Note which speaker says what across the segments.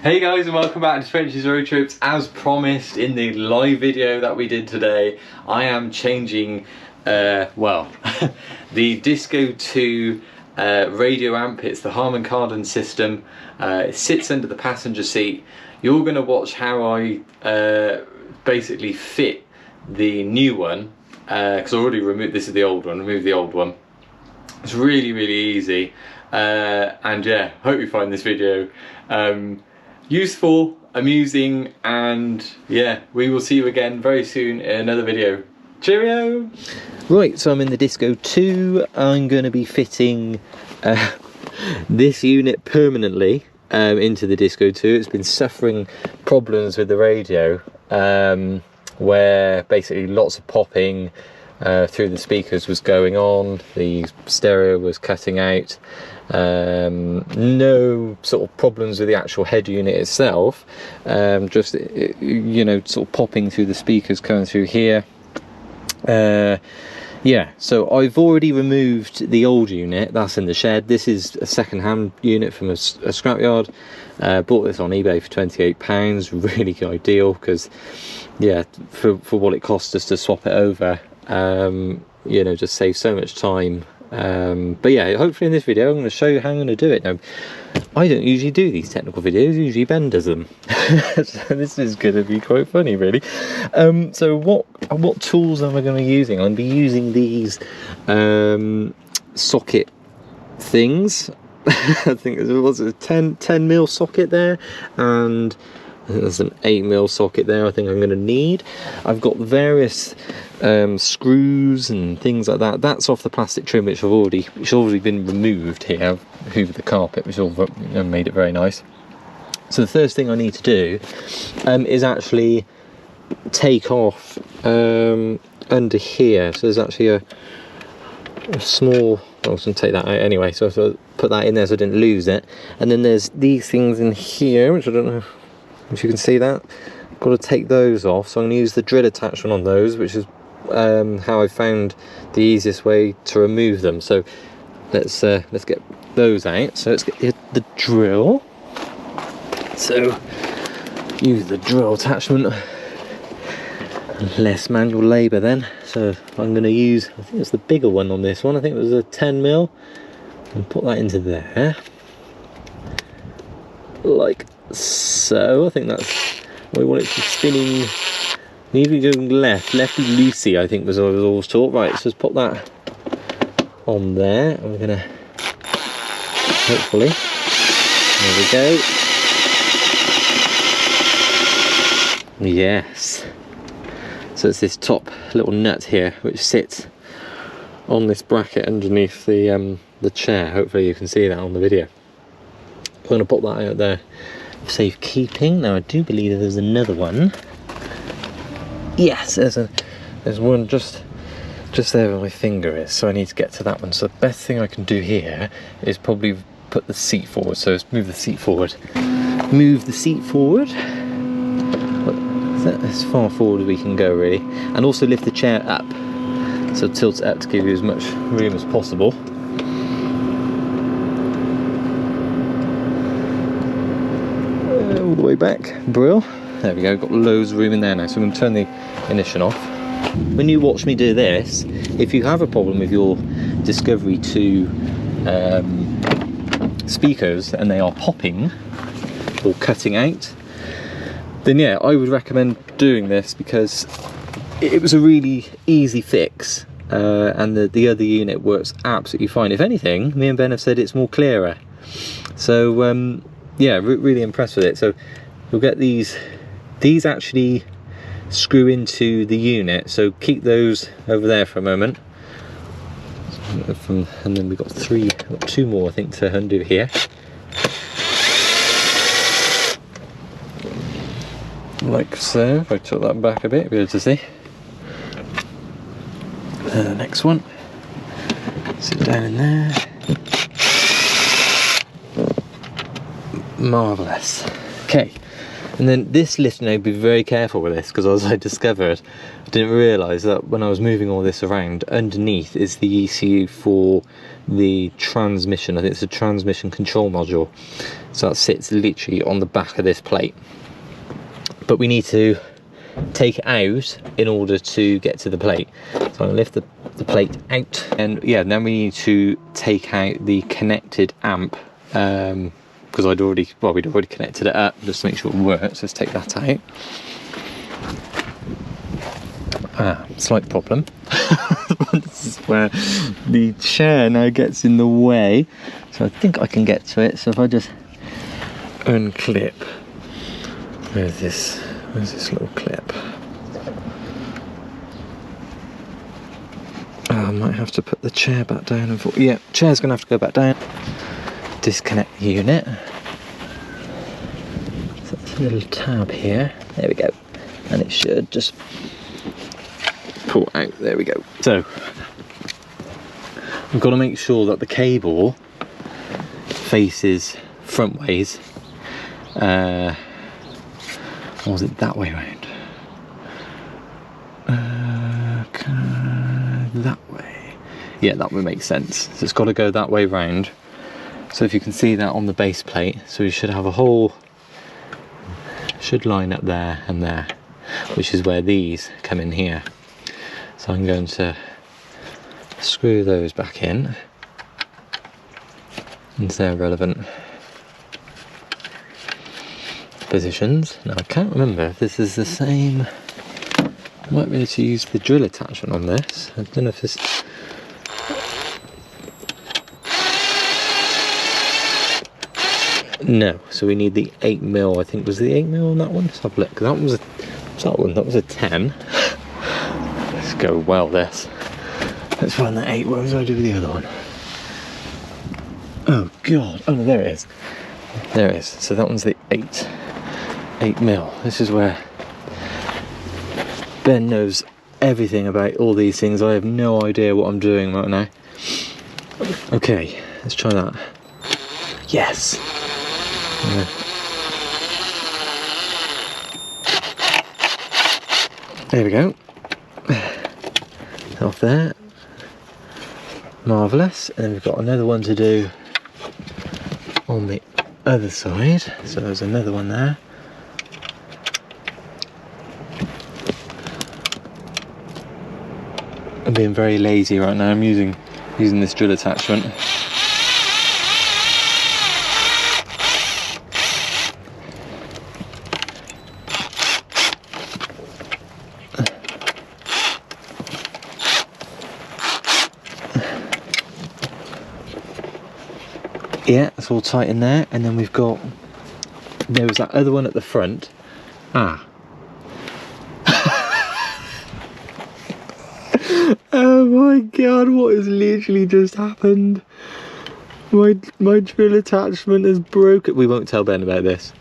Speaker 1: Hey guys, and welcome back to Trenches Road Trips. As promised in the live video that we did today, I am changing, the Disco 2 radio amp. It's the Harman Kardon system. It sits under the passenger seat. You're going to watch how I basically fit the new one, because I already removed, this is the old one, removed the old one. It's really easy, and yeah, hope you find this video useful, amusing, and yeah, we will see you again very soon in another video. Cheerio!
Speaker 2: Right, so I'm in the Disco 2. I'm going to be fitting this unit permanently into the Disco 2. It's been suffering problems with the radio, where basically lots of popping through the speakers was going on, the stereo was cutting out. No sort of problems with the actual head unit itself, just you know, sort of popping through the speakers coming through here. Yeah, so I've already removed the old unit that's in the shed. This is a second-hand unit from a scrapyard. Bought this on eBay for £28. Really ideal, because yeah, for what it cost us to swap it over, you know, just save so much time. But yeah, hopefully in this video I'm going to show you how I'm going to do it. Now, I don't usually do these technical videos, usually Ben does them. So this is going to be quite funny, really. So what tools am I going to be using? I'm going to be using these socket things. I think it was a 10mm socket there, and I think there's an 8mm socket there I think I'm going to need. I've got various screws and things like that. That's off the plastic trim which has already been removed here. I've hoovered the carpet, which all made it very nice. So the first thing I need to do is actually take off under here. So there's actually a small, I was going to take that out anyway, so I put that in there so I didn't lose it. And then there's these things in here, which I don't know if you can see that. Got to take those off, so I'm going to use the drill attachment on those, which is how I found the easiest way to remove them. So let's get those out. So let's get the drill. So use the drill attachment. Less manual labour then. So I'm going to use, I think it's the bigger one on this one. I think it was a 10mm, and put that into there, like so. I think that's, we want it to be spinning. Need to be going lefty loosey, I think was what I was always taught. Right, so let's put that on there, and we're gonna hopefully, there we go. Yes. So it's this top little nut here which sits on this bracket underneath the chair. Hopefully you can see that on the video. I'm gonna put that out there for safekeeping. Now I do believe there's another one. Yes, there's one just there where my finger is, so I need to get to that one. So the best thing I can do here is probably put the seat forward. So let's move the seat forward. Move the seat forward. As far forward as we can go, really. And also lift the chair up. So tilt it up to give you as much room as possible. All the way back. Brill. There we go, got loads of room in there now. So I'm going to turn the ignition off. When you watch me do this, if you have a problem with your Discovery 2 speakers and they are popping or cutting out, then yeah, I would recommend doing this, because it was a really easy fix, and the other unit works absolutely fine. If anything, me and Ben have said it's more clearer. So yeah, really impressed with it. So you'll get these actually screw into the unit, so keep those over there for a moment. And then we've got two more I think to undo here. Like so. If I took that back a bit, you'll be able to see. The next one. Sit down in there. Marvellous. Okay. And then this lift, you know, be very careful with this, because as I discovered, I didn't realise that when I was moving all this around, underneath is the ECU for the transmission. I think it's a transmission control module. So that sits literally on the back of this plate. But we need to take it out in order to get to the plate. So I'm going to lift the plate out, and yeah, then we need to take out the connected amp, because we'd already connected it up just to make sure it works. Let's take that out. Slight problem. This is where the chair now gets in the way, so I think I can get to it. So if I just unclip, where's this little clip? I might have to put the chair back down. And yeah, chair's gonna have to go back down. Disconnect the unit. So there's a little tab here. There we go. And it should just pull out. There we go. So I've got to make sure that the cable faces front ways. Or was it that way around? That way. Yeah, that would make sense. So it's got to go that way round. So if you can see that on the base plate, so we should have a hole, should line up there and there, which is where these come in here. So I'm going to screw those back in into their relevant positions. Now I can't remember if this is the same. I might be able to use the drill attachment on this. I don't know if this. No, so we need the 8mm. I think was the 8mm on that one. Let's have a look. That was that was a 10. Let's go well this. Let's find that 8. What was I do with the other one? Oh god! Oh no, there it is. There it is. So that one's the 8mm. This is where Ben knows everything about all these things. I have no idea what I'm doing right now. Okay, let's try that. Yes. There we go. Off there. Marvellous. And then we've got another one to do on the other side. So there's another one there. I'm being very lazy right now. I'm using this drill attachment. Yeah, it's all tight in there, and then we've got, there was that other one at the front. Oh my god, what has literally just happened? My drill attachment is broken. We won't tell Ben about this.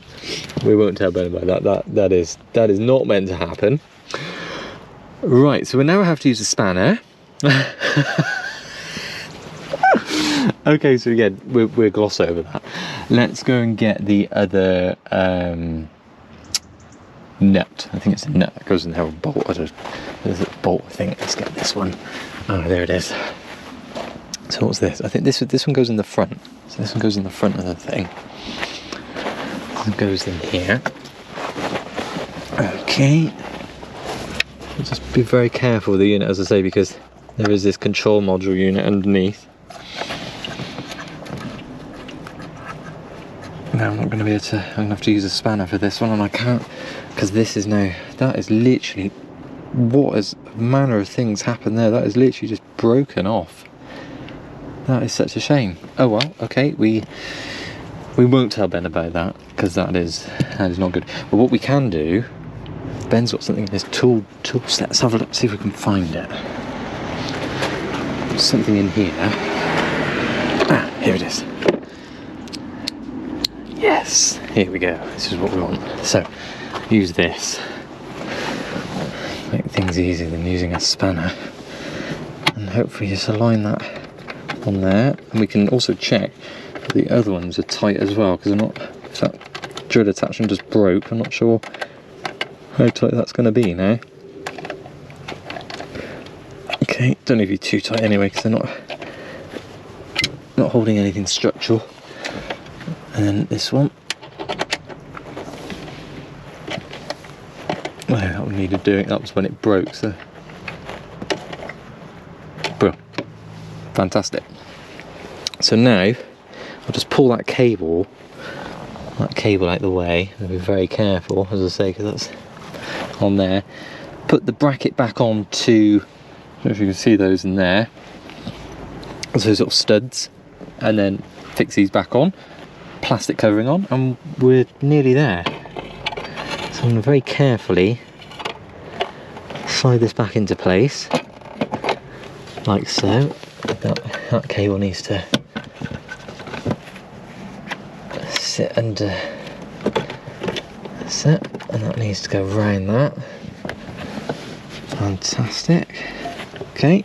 Speaker 2: We won't tell Ben about that. That is not meant to happen. Right, so we now have to use a spanner. Okay, so again, we'll gloss over that. Let's go and get the other nut. I think it's a nut that goes in there, or bolt. There's a bolt, I think. Let's get this one. Oh, there it is. So what's this? I think this one goes in the front. So this one goes in the front of the thing. It goes in here. Okay. Just be very careful with the unit, as I say, because there is this control module unit underneath. Now I'm not going to be able to, I'm going to have to use a spanner for this one, and I can't, because this is now, that is literally, what is manner of things happened there? That is literally just broken off. That is such a shame. Oh well, okay, we won't tell Ben about that, because that is not good. But what we can do, Ben's got something in his tool set. Let's have a look, see if we can find it. There's something in here. Here it is. Yes, here we go. This is what we want. So, use this. Make things easier than using a spanner. And hopefully just align that on there. And we can also check that the other ones are tight as well, because I'm not, if that drill attachment just broke. I'm not sure how tight that's going to be now. Okay, don't need to be too tight anyway because they're not holding anything structural. And then this one. Well, that one needed doing. That was when it broke. So, well, fantastic. So now I'll just pull that cable out the way. I'll be very careful, as I say, because that's on there. Put the bracket back on to, I don't know if you can see those in there, those sort of studs, and then fix these back on, plastic covering on, and we're nearly there. So I'm going to very carefully slide this back into place, like so. That cable needs to sit under, that's it, and that needs to go around that. Fantastic. Okay,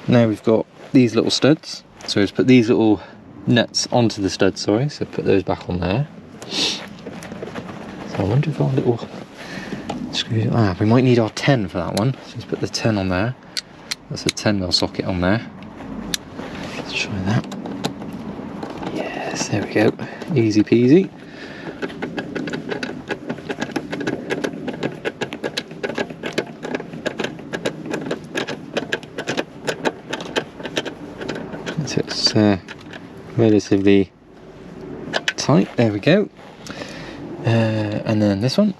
Speaker 2: now we've got these little studs, so let's put these little nuts onto the studs, sorry, so put those back on there. So I wonder if our little screws, we might need our 10 for that one, so let's put the 10 on there. That's a 10mm socket on there. Let's try that. Yes, there we go, easy peasy. So it's relatively tight, there we go. And then this one.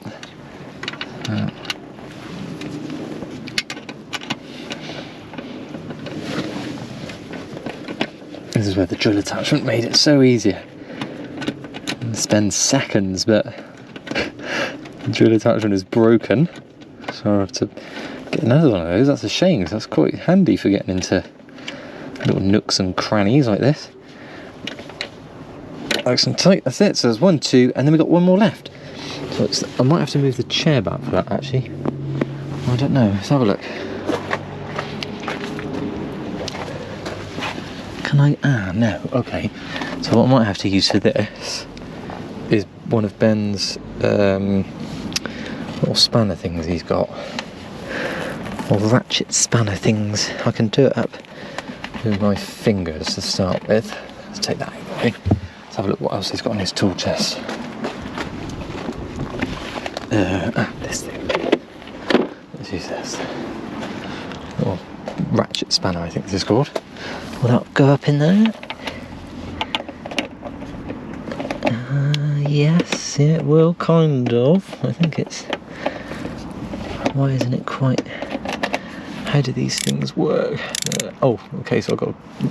Speaker 2: This is where the drill attachment made it so easier. Spend seconds, but the drill attachment is broken, so I have to get another one of those. That's a shame, because that's quite handy for getting into little nooks and crannies like this. Nice and tight, that's it. So there's 1, 2, and then we've got one more left. So I might have to move the chair back for that, actually. I don't know, let's have a look. Can I? No, okay. So what I might have to use for this is one of Ben's little spanner things he's got. Or ratchet spanner things. I can do it up with my fingers to start with. Let's take that away. Let's have a look what else he's got on his tool chest. This thing. Let's use this. Little ratchet spanner, I think this is called. Will that go up in there? Yes, it will, kind of. I think it's... Why isn't it quite... How do these things work? Oh, okay, so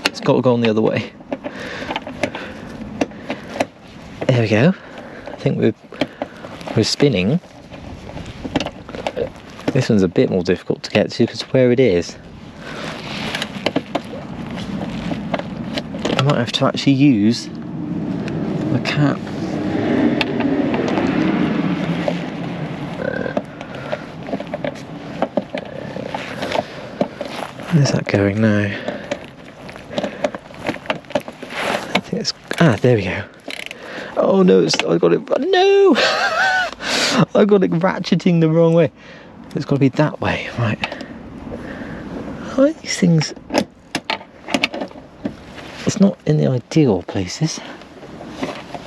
Speaker 2: it's got to go on the other way. There we go. I think we're spinning. This one's a bit more difficult to get to because where it is, I might have to actually use the cap. Where's that going now? I think it's... there we go. Oh no, I got it... No! I got it ratcheting the wrong way. It's got to be that way, right. How are these things... It's not in the ideal places.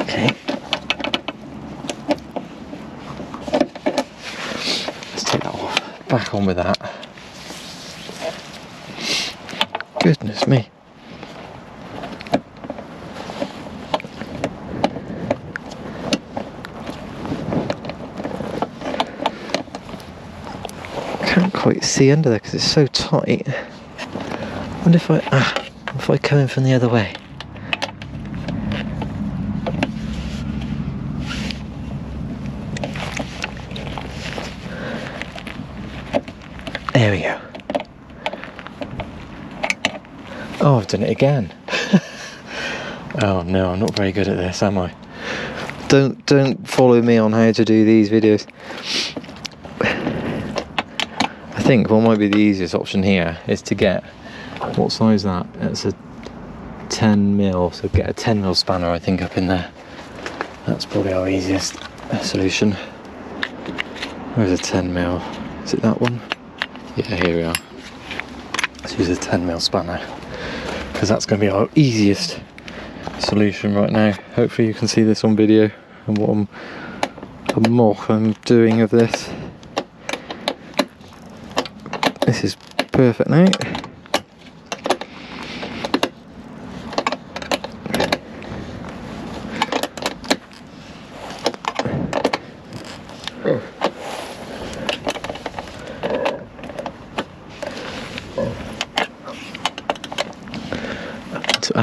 Speaker 2: Okay. Let's take that off. Back on with that. Goodness me. Can't quite see under there because it's so tight. I wonder if I come in from the other way. There we go. Oh, I've done it again. Oh no, I'm not very good at this, am I? Don't follow me on how to do these videos. I think what might be the easiest option here is to get, what size is that? It's a 10mm, so get a 10mm spanner I think up in there. That's probably our easiest solution. Where's a 10mm? Is it that one? Yeah, here we are. Let's use a 10mm spanner, because that's going to be our easiest solution right now. Hopefully you can see this on video and what the mock I'm doing of this. This is perfect now.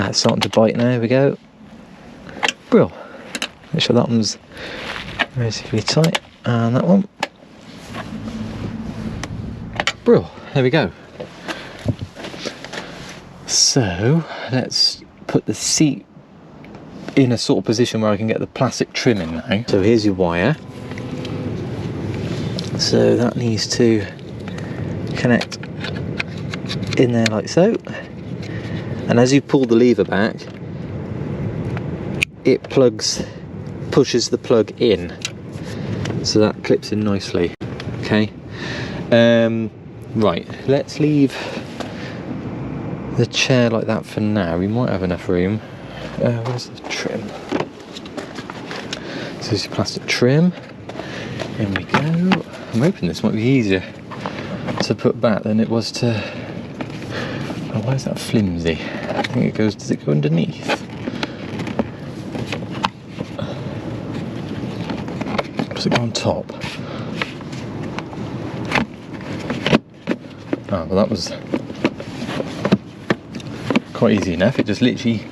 Speaker 2: It's starting to bite now. Here we go. Brill. Make sure that one's relatively tight, and that one. Brill. There we go. So let's put the seat in a sort of position where I can get the plastic trim in now. So here's your wire. So that needs to connect in there like so. And as you pull the lever back, it pushes the plug in, so that clips in nicely. Okay, right, let's leave the chair like that for now. We might have enough room. Where's the trim? So there's your plastic trim. In we go. I'm hoping this might be easier to put back than it was to... Oh, why is that flimsy? I think it goes... Does it go underneath? Does it go on top? Oh, well, that was quite easy enough. It just literally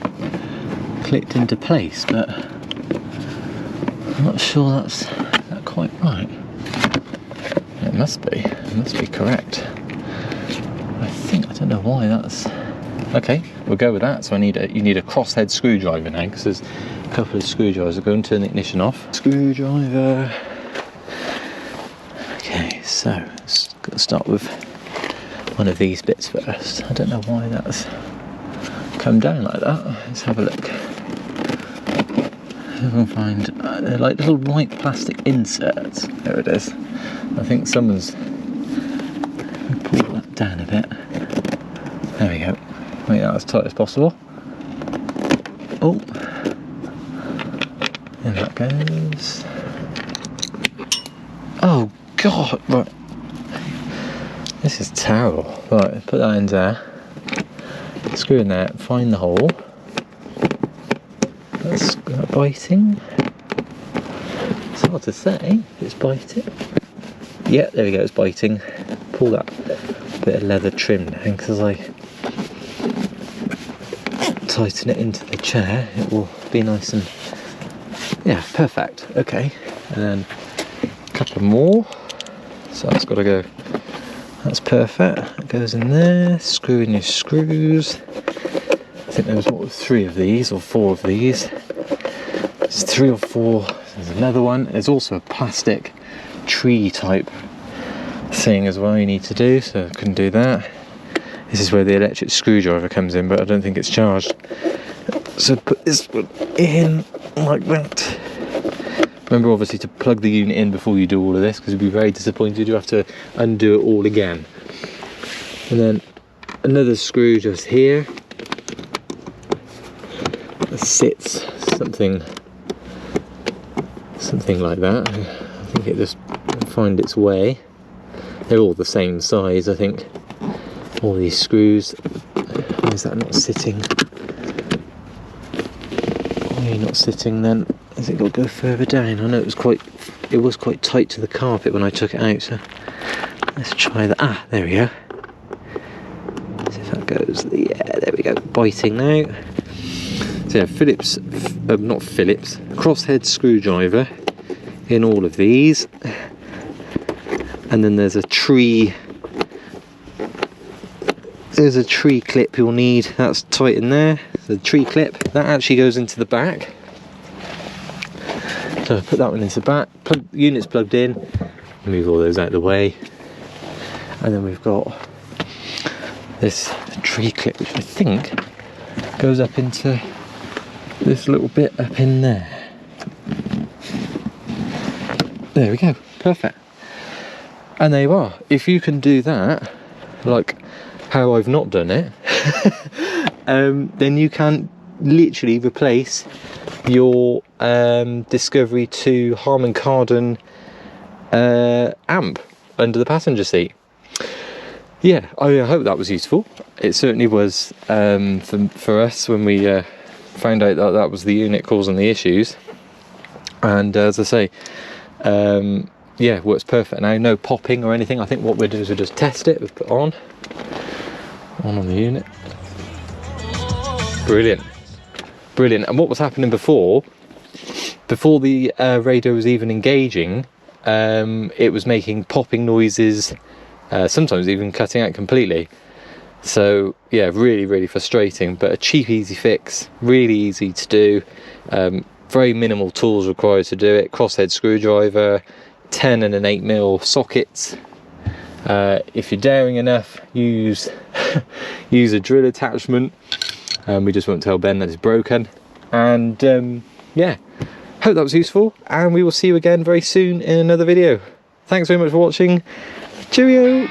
Speaker 2: clicked into place, but I'm not sure that's quite right. It must be. It must be correct. I don't know why that's... Okay, we'll go with that. So you need a crosshead screwdriver now, because there's a couple of screwdrivers. I'll go and turn the ignition off. Screwdriver. Okay, so let's start with one of these bits first. I don't know why that's come down like that. Let's have a look. I can find they're like little white plastic inserts. There it is. I think someone's pulled that down a bit. There we go. Make that as tight as possible. Oh, and that goes. Oh God! Right, this is terrible. Right, put that in there. Screw in there. Find the hole. That's biting. It's hard to say if it's biting. Yeah, there we go. It's biting. Pull that bit of leather trim down, because I tighten it into the chair, it will be nice and, yeah, perfect. Okay, and then a couple more. So that's got to go. That's perfect. It goes in there. Screw in your screws. I think there was 3 of these or 4 of these. There's 3 or 4. There's another one. There's also a plastic tree type thing as well you need to do, so I couldn't do that. This is where the electric screwdriver comes in, but I don't think it's charged. So put this one in like that. Remember obviously to plug the unit in before you do all of this, because you'll be very disappointed you have to undo it all again. And then another screw just here that sits something like that. I think it just find its way. They're all the same size, I think. All these screws. Why is that not sitting? Why are you not sitting then? Has it got to go further down? I know it was quite tight to the carpet when I took it out, so let's try that. Ah, there we go. Let's see if that goes. Yeah, there we go. Biting now. So yeah, crosshead screwdriver in all of these. And then there's a tree clip you'll need. That's tight in there. The tree clip that actually goes into the back. So put that one into the back. The unit's plugged in. Move all those out of the way. And then we've got this tree clip, which I think goes up into this little bit up in there. There we go, perfect. And there you are. If you can do that, like how I've not done it, then you can literally replace your Discovery 2 Harman Kardon amp under the passenger seat. Yeah, I hope that was useful. It certainly was for us when we found out that that was the unit causing the issues. And as I say, yeah, works perfect now. No popping or anything. I think what we'll do is we'll just test it. We'll put on the unit. Brilliant, brilliant. And what was happening before the radio was even engaging, it was making popping noises, sometimes even cutting out completely. So yeah, really, really frustrating, but a cheap, easy fix, really easy to do. Very minimal tools required to do it. Crosshead screwdriver, 10 and an 8mm sockets. If you're daring enough, use a drill attachment. We just won't tell Ben that it's broken. And yeah, hope that was useful, and we will see you again very soon in another video. Thanks very much for watching. Cheerio!